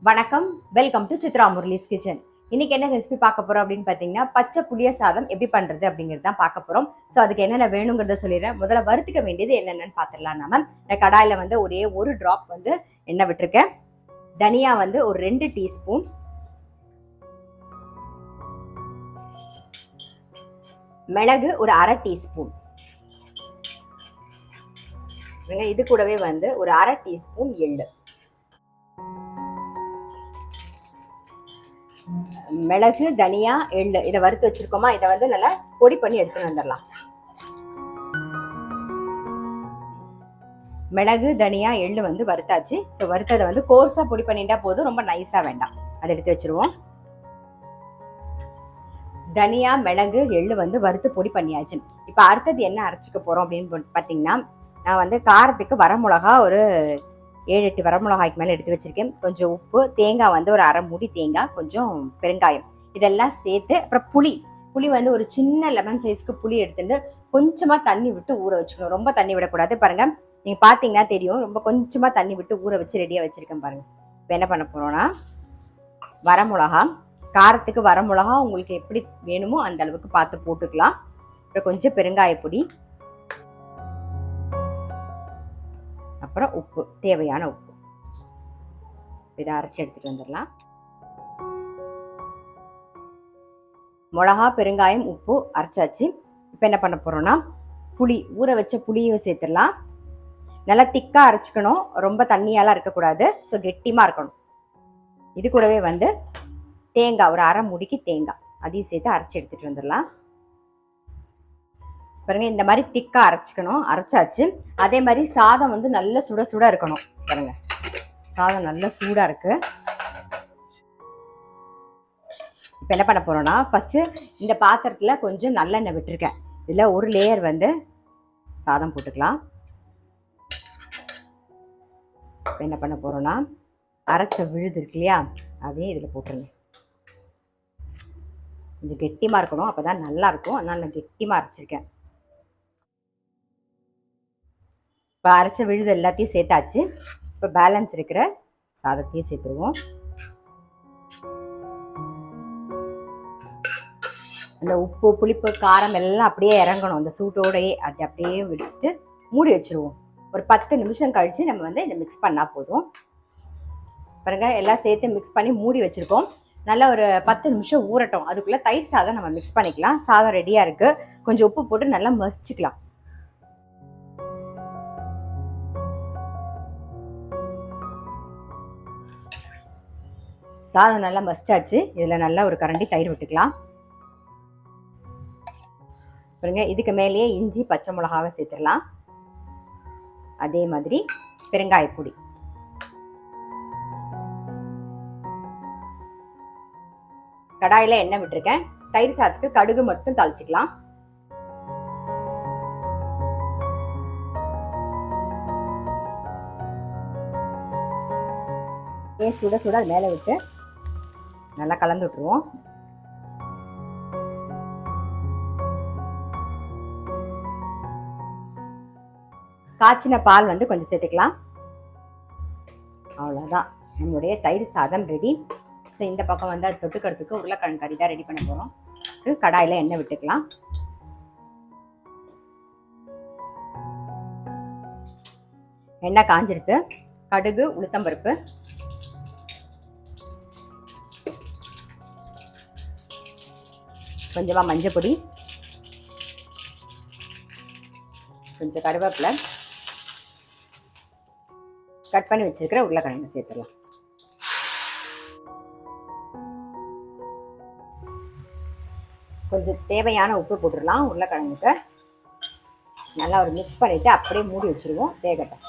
வணக்கம். Welcome to Chitra Murali's kitchen. இன்னைக்கு என்ன ரெசிபி பார்க்க போறோம் அப்படின்னு பார்த்தீங்கன்னா, பச்சை புளிய சாதம் எப்படி பண்றது அப்படிங்கிறது தான் பார்க்க போறோம். ஸோ அதுக்கு என்னென்ன வேணுங்கிறத சொல்லிடுறேன். முதல்ல வறுத்துக்க வேண்டியது என்னென்னு பார்த்துடலாம் நாம. இந்த கடாயில வந்து ஒரே ஒரு டிராப் வந்து எண்ணெய் விட்டுருக்கேன். தனியா வந்து ஒரு 2 டீஸ்பூன், மிளகு ஒரு அரை டீஸ்பூன், இது கூடவே வந்து ஒரு அரை டீஸ்பூன் எள்ளு. மிளகு, தனியா, எள்ளு இதை வறுத்து வச்சிருக்கோமா, இதை வந்து நல்லா பொடி பண்ணி எடுத்துட்டு வந்துடலாம். மிளகு, தனியா, எள்ளு வந்து வறுத்தாச்சு. ஸோ வறுத்ததை வந்து கோர்ஸா பொடி பண்ணிட்டா போதும், ரொம்ப நைஸா வேண்டாம். அதை எடுத்து வச்சிருவோம். தனியா, மிளகு, எள்ளு வந்து வறுத்து பொடி பண்ணியாச்சு. இப்போ அடுத்தது என்ன அரைச்சிக்க போறோம் அப்படின்னு பார்த்தீங்கன்னா, நான் வந்து காரத்துக்கு வரமிளகா ஒரு 7-8 வரமிளகாய்க்கு மேலே எடுத்து வச்சிருக்கேன். கொஞ்சம் உப்பு, தேங்காய் வந்து ஒரு அரை மூடி தேங்காய், கொஞ்சம் பெருங்காயம் இதெல்லாம் சேர்த்து, அப்புறம் புளி வந்து ஒரு சின்ன லெமன் சைஸ்க்கு புளி எடுத்துட்டு கொஞ்சமா தண்ணி விட்டு ஊற வச்சுக்கணும். ரொம்ப தண்ணி விடக்கூடாது. பாருங்க, நீங்க பாத்தீங்கன்னா தெரியும், ரொம்ப கொஞ்சமா தண்ணி விட்டு ஊற வச்சு ரெடியா வச்சிருக்கேன் பாருங்க. இப்போ என்ன பண்ண போறோம்னா, வரமிளகா, காரத்துக்கு வரமிளகா உங்களுக்கு எப்படி வேணுமோ அந்த அளவுக்கு பார்த்து போட்டுக்கலாம். அப்புறம் கொஞ்சம் பெருங்காய பொடி, அப்புறம் உப்பு, தேவையான உப்பு. இதை அரைச்சி எடுத்துட்டு வந்துடலாம். மிளகா, பெருங்காயம், உப்பு அரைச்சாச்சு. இப்போ என்ன பண்ண போறோம்னா, புளி, ஊற வச்ச புளியும் சேர்த்துடலாம். நல்லா திக்கா அரைச்சிக்கணும், ரொம்ப தண்ணியாலாம் இருக்கக்கூடாது. ஸோ கெட்டிமா இருக்கணும். இது கூடவே வந்து தேங்காய் ஒரு அரை மூடிக்கு தேங்காய், அதையும் சேர்த்து அரைச்சி எடுத்துட்டு வந்துடலாம். பாருங்க, இந்த மாதிரி திக்கா அரைச்சிக்கணும். அரைச்சாச்சு. அதே மாதிரி சாதம் வந்து நல்ல சுட சுட இருக்கணும். பாருங்க, சாதம் நல்ல சூடா இருக்கு. இப்போ என்ன பண்ண போறோம்னா, ஃபர்ஸ்ட் இந்த பாத்திரத்துல கொஞ்சம் நல்லெண்ணெய் விட்டுருக்கேன். இதுல ஒரு லேயர் வந்து சாதம் போட்டுக்கலாம். இப்போ என்ன பண்ண போறோம்னா, அரைச்ச விழுது இருக்கு இல்லையா, அதையும் இதில் போட்டுருங்க. கொஞ்சம் கெட்டிமா இருக்கணும், அப்போதான் நல்லா இருக்கும். அதனால நான் கெட்டிமா அரைச்சிருக்கேன். இப்போ அரைச்ச விழுது எல்லாத்தையும் சேர்த்தாச்சு. இப்போ பேலன்ஸ் இருக்கிற சாதத்தையும் சேர்த்துருவோம். அந்த உப்பு, புளிப்பு, காரம் எல்லாம் அப்படியே இறங்கணும் அந்த சூட்டோடையே. அது அப்படியே வச்சுட்டு மூடி வச்சுருவோம். ஒரு 10 நிமிஷம் கழித்து நம்ம வந்து இதை மிக்ஸ் பண்ணால் போதும். பாருங்க, எல்லாம் சேர்த்து மிக்ஸ் பண்ணி மூடி வச்சுருக்கோம். நல்லா ஒரு 10 நிமிஷம் ஊறட்டும். அதுக்குள்ளே தயிர் சாதம் நம்ம மிக்ஸ் பண்ணிக்கலாம். சாதம் ரெடியாக இருக்குது. கொஞ்சம் உப்பு போட்டு நல்லா மசிச்சுக்கலாம். சாதம் நல்லா மசிச்சாச்சு. இதில் நல்லா ஒரு கரண்டி தயிர் விட்டுக்கலாம். பாருங்க, இதுக்கு மேலேயே இஞ்சி, பச்சை மிளகாவை சேர்த்துடலாம். அதே மாதிரி பெருங்காயப்பொடி, கடாயில எண்ணெய் விட்டுருக்கேன். தயிர் சாதத்துக்கு கடுகு மட்டும் தாளிச்சுக்கலாம். சுட சுட அது மேலே விட்டு நல்லா கலந்து விட்டுருவோம். காய்ச்சின பால் வந்து கொஞ்சம் சேர்த்துக்கலாம். அவ்வளோதான், நம்மளுடைய தயிர் சாதம் ரெடி. ஸோ இந்த பக்கம் வந்து அது தொட்டுக்கிறதுக்கு உருளைக்கிழங்கு கறி தான் ரெடி பண்ண போகிறோம். கடாயில் எண்ணெய் விட்டுக்கலாம். எண்ணெய் காஞ்சிருத்து. கடுகு, உளுத்தம்பருப்பு, கொஞ்சமாக மஞ்சள் பொடி, கொஞ்சம் கருவேப்பிலை, கட் பண்ணி வச்சிருக்கிற உருளைக்கிழங்கு சேர்த்துடலாம். கொஞ்சம் தேவையான உப்பு போட்டுடலாம். உருளைக்கிழங்குக்கு நல்லா ஒரு மிக்ஸ் பண்ணிவிட்டு அப்படியே மூடி வச்சுருவோம், வேகட்டும்.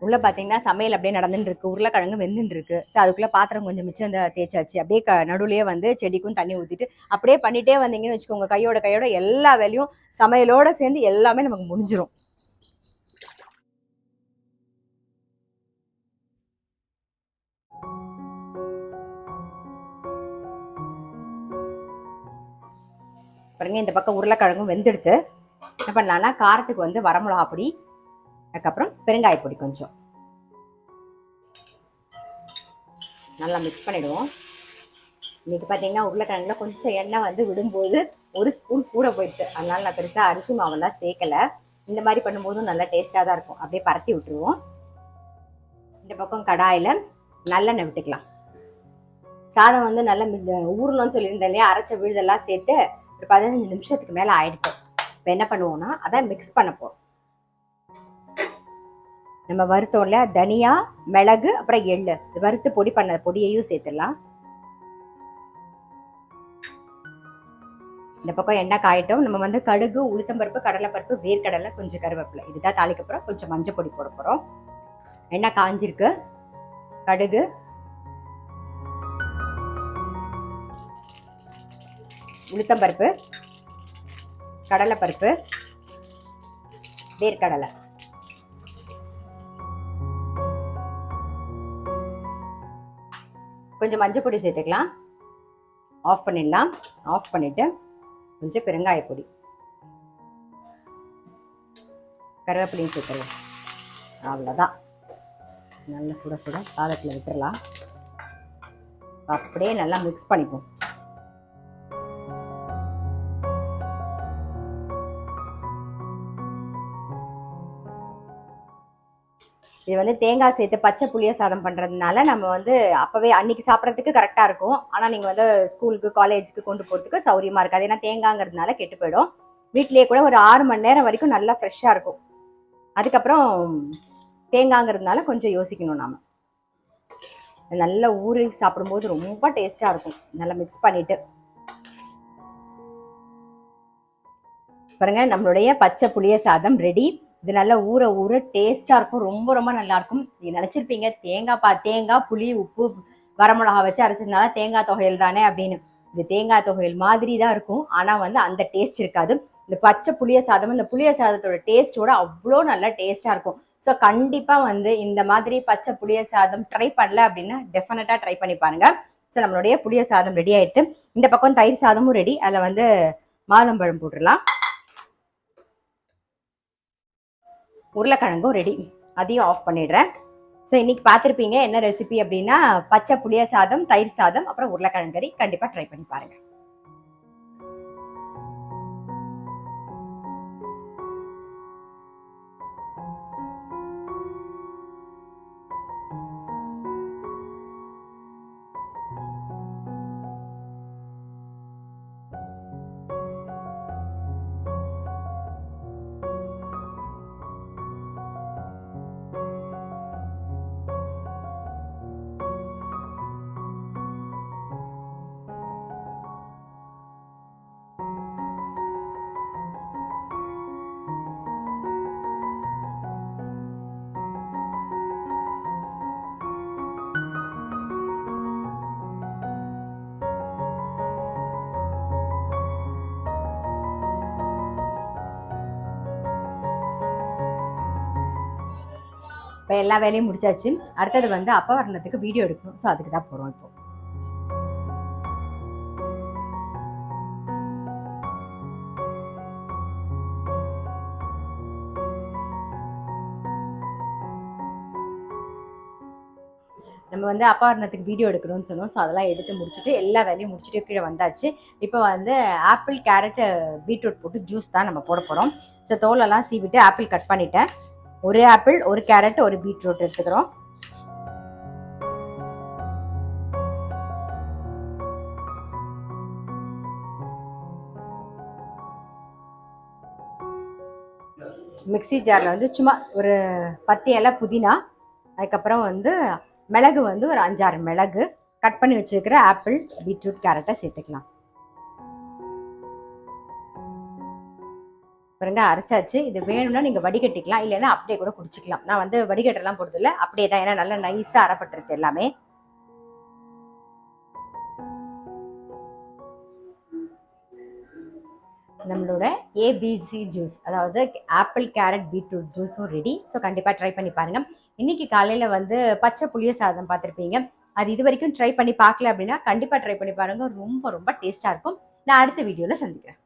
உள்ள பார்த்தீங்கன்னா சமையல் அப்படியே நடந்துட்டு இருக்கு, உருளைக்கிழங்கு வெந்துட்டு இருக்கு. ஸோ அதுக்குள்ள பாத்திரம் கொஞ்சம் மிச்சம் இந்த தேய்ச்சாச்சு. அப்படியே நடுவுலயே வந்து செடிக்கும் தண்ணி ஊற்றிட்டு அப்படியே பண்ணிட்டே வந்தீங்கன்னு வச்சுக்கோங்க, கையோட எல்லா வேலையும் சமையலோட சேர்ந்து எல்லாமே நமக்கு முடிஞ்சிடும். பாருங்க, இந்த பக்கம் உருளைக்கிழங்கும் வெந்தெடுத்து என்ன பண்ணலாம்னா காரத்துக்கு வந்து வரமிளகா பொடி, அதுக்கப்புறம் பெருங்காய பொடி கொஞ்சம் நல்லா மிக்ஸ் பண்ணிடுவோம். இன்னைக்கு பார்த்தீங்கன்னா உருளைக்கிழங்குல கொஞ்சம் எண்ணெய் வந்து விடும்போது ஒரு ஸ்பூன் கூட போயிடுச்சு, அதனால நான் பெருசாக அரிசி மாவெல்லாம் சேர்க்கலை. இந்த மாதிரி பண்ணும்போதும் நல்லா டேஸ்ட்டாக தான் இருக்கும். அப்படியே பரட்டி விட்டுருவோம். இந்த பக்கம் கடாயில் நல்லெண்ணெய் விட்டுக்கலாம். சாதம் வந்து நல்லா ஊறணும்னு சொல்லியிருந்தேன் இல்லையா, அரைச்ச விழுதெல்லாம் சேர்த்து ஒரு 15 நிமிஷத்துக்கு மேலே ஆயிடுச்சு. இப்போ என்ன பண்ணுவோம்னா அதை மிக்ஸ் பண்ண போகிறோம். நம்ம வறுத்தோம்ல தனியா, மிளகு, அப்புறம் எள்ளு, வறுத்து பொடி பண்ண பொடியையும் சேர்த்துடலாம். இந்த பக்கம் எண்ணெய் காயட்டும். நம்ம வந்து கடுகு, உளுத்தம்பருப்பு, கடலைப்பருப்பு, வேர்க்கடலை, கொஞ்சம் கருவேப்பிலை, இதுதான் தாளிக்கப்புறம் கொஞ்சம் மஞ்சள் பொடி போட போகிறோம். எண்ணெய் காஞ்சிருக்கு. கடுகு, உளுத்தம்பருப்பு, கடலைப்பருப்பு, வேர்க்கடலை, கொஞ்சம் மஞ்சள் பொடி சேர்த்துக்கலாம். ஆஃப் பண்ணிடலாம். ஆஃப் பண்ணிவிட்டு கொஞ்சம் பெருங்காய பொடி, கருவேப்பிலையும் சேர்த்துடலாம். அவ்வளோதான். நல்லா சுட சுட சாதத்தில் விட்டுடலாம். அப்படியே நல்லா மிக்ஸ் பண்ணிப்போம். இது வந்து தேங்காய் சேர்த்து பச்சை புளிய சாதம் பண்ணுறதுனால நம்ம வந்து அப்போவே அன்றைக்கி சாப்பிட்றதுக்கு கரெக்டாக இருக்கும். ஆனால் நீங்கள் வந்து ஸ்கூலுக்கு காலேஜுக்கு கொண்டு போகிறதுக்கு சௌரியமாக இருக்காது. ஏன்னா தேங்காய்ங்கிறதுனால கெட்டு போயிடும். வீட்டிலேயே கூட ஒரு 6 மணி நேரம் வரைக்கும் நல்லா ஃப்ரெஷ்ஷாக இருக்கும். அதுக்கப்புறம் தேங்காய்ங்கிறதுனால கொஞ்சம் யோசிக்கணும். நாம் நல்லா ஊறி சாப்பிடும்போது ரொம்ப டேஸ்ட்டாக இருக்கும். நல்லா மிக்ஸ் பண்ணிவிட்டு பாருங்கள், நம்மளுடைய பச்சை புளிய சாதம் ரெடி. இது நல்லா ஊற ஊற டேஸ்ட்டாக இருக்கும். ரொம்ப ரொம்ப நல்லாயிருக்கும். நீங்கள் நினச்சிருப்பீங்க தேங்காய், புளி, உப்பு, வரமிளகா வச்சு அரைச்சதுனால தேங்காய் துவையல் தானே அப்படின்னு. இது தேங்காய் துவையல் மாதிரி தான் இருக்கும். ஆனால் வந்து அந்த டேஸ்ட் இருக்காது. இந்த பச்சை புளிய சாதம் இந்த புளிய சாதத்தோட டேஸ்ட்டோட அவ்வளோ நல்லா டேஸ்ட்டாக இருக்கும். ஸோ கண்டிப்பாக வந்து இந்த மாதிரி பச்சை புளிய சாதம் ட்ரை பண்ணல அப்படின்னா டெஃபினட்டாக ட்ரை பண்ணி பாருங்கள். ஸோ நம்மளுடைய புளிய சாதம் ரெடி ஆகிடுது. இந்த பக்கம் தயிர் சாதமும் ரெடி. அதில் வந்து மாதுளம்பழம் போட்டுடலாம். உருளைக்கிழங்கும் ரெடி. அதையும் ஆஃப் பண்ணிடுறேன். ஸோ இன்னைக்கு பார்த்துருப்பீங்க என்ன ரெசிபி அப்படின்னா பச்சை புளிய சாதம், தயிர் சாதம், அப்புறம் உருளைக்கிழங்கு கறி. கண்டிப்பாக ட்ரை பண்ணி பாருங்க. இப்போ எல்லா வேலையும் முடிச்சாச்சு. அடுத்தது வந்து அப்பா வர்ணத்துக்கு வீடியோ எடுக்கணும். ஸோ அதுக்கு தான் போகிறோம். இப்போ நம்ம வந்து அப்பா வர்ணத்துக்கு வீடியோ எடுக்கணும்னு சொன்னோம். ஸோ அதெல்லாம் எடுத்து முடிச்சுட்டு எல்லா வேலையும் முடிச்சுட்டு கீழே வந்தாச்சு. இப்போ வந்து ஆப்பிள், கேரட், பீட்ரூட் போட்டு ஜூஸ் தான் நம்ம போட போகிறோம். ஸோ தோலெல்லாம் சீவிட்டு ஆப்பிள் கட் பண்ணிட்டேன். ஒரு ஆப்பிள், ஒரு கேரட், ஒரு பீட்ரூட் எடுத்துக்கிறோம். மிக்சி ஜாரில் வந்து சும்மா ஒரு 10 இலை புதினா, அதுக்கப்புறம் வந்து மிளகு வந்து ஒரு 5-6 மிளகு, கட் பண்ணி வச்சுருக்கிற ஆப்பிள், பீட்ரூட், கேரட்டை சேர்த்துக்கலாம். பாருங்க அரைச்சாச்சு. இது வேணும்னா நீங்க வடிகட்டிக்கலாம், இல்லைன்னா அப்படியே கூட குடிச்சிக்கலாம். நான் வந்து வடிகட்டெல்லாம் போடுறது இல்லை, அப்படியே தான். ஏன்னா நல்லா நைஸா அரைப்பட்டிருக்கு எல்லாமே. நம்மளோட ஏபிசி ஜூஸ், அதாவது ஆப்பிள் கேரட் பீட்ரூட் ஜூஸும் ரெடி. ஸோ கண்டிப்பாக ட்ரை பண்ணி பாருங்க. இன்னைக்கு காலையில் வந்து பச்சை புளிய சாதம் பார்த்துருப்பீங்க. அது இது வரைக்கும் ட்ரை பண்ணி பார்க்கல அப்படின்னா கண்டிப்பாக ட்ரை பண்ணி பாருங்க. ரொம்ப ரொம்ப டேஸ்டாக இருக்கும். நான் அடுத்த வீடியோவில் சந்திக்கிறேன்.